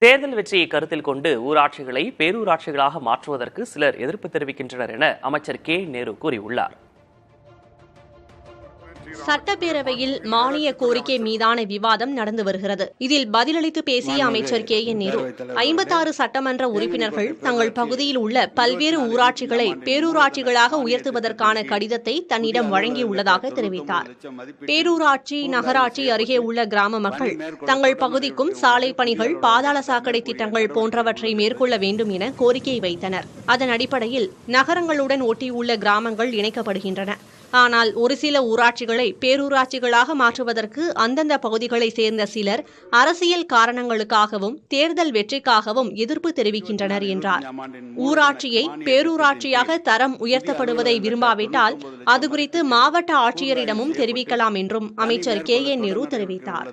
தேர்தல் வெற்றியை கருத்தில் கொண்டு ஊராட்சிகளை பேரூராட்சிகளாக மாற்றுவதற்கு சிலர் எதிர்ப்பு தெரிவிக்கின்றனர் என அமைச்சர் கே நேரு கூறியுள்ளார். சட்டப்பேரவையில் மானிய கோரிக்கை மீதான விவாதம் நடந்து வருகிறது. இதில் பதிலளித்து பேசிய அமைச்சர் கே என் நேரு, 56 சட்டமன்ற உறுப்பினர்கள் தங்கள் பகுதியில் உள்ள பல்வேறு ஊராட்சிகளை பேரூராட்சிகளாக உயர்த்துவதற்கான கடிதத்தை தன்னிடம் வழங்கியுள்ளதாக தெரிவித்தார். பேரூராட்சி, நகராட்சி அருகே உள்ள கிராம மக்கள் தங்கள் பகுதிக்கும் சாலை பணிகள், பாதாள சாக்கடை திட்டங்கள் போன்றவற்றை மேற்கொள்ள வேண்டும் என கோரிக்கை வைத்தனர். அதன் அடிப்படையில் நகரங்களுடன் ஒட்டியுள்ள கிராமங்கள் இணைக்கப்படுகின்றன. ஆனால் ஒரு சில ஊராட்சிகளை பேரூராட்சிகளாக மாற்றுவதற்கு அந்தந்த பகுதிகளை சேர்ந்த சிலர் அரசியல் காரணங்களுக்காகவும் தேர்தல் வெற்றிக்காகவும் எதிர்ப்பு தெரிவிக்கின்றனர் என்றார். ஊராட்சியை பேரூராட்சியாக தரம் உயர்த்தப்படுவதை விரும்பாவிட்டால் அது குறித்து மாவட்ட ஆட்சியரிடமும் தெரிவிக்கலாம் என்றும் அமைச்சர் கே என் நேரு தெரிவித்தார்.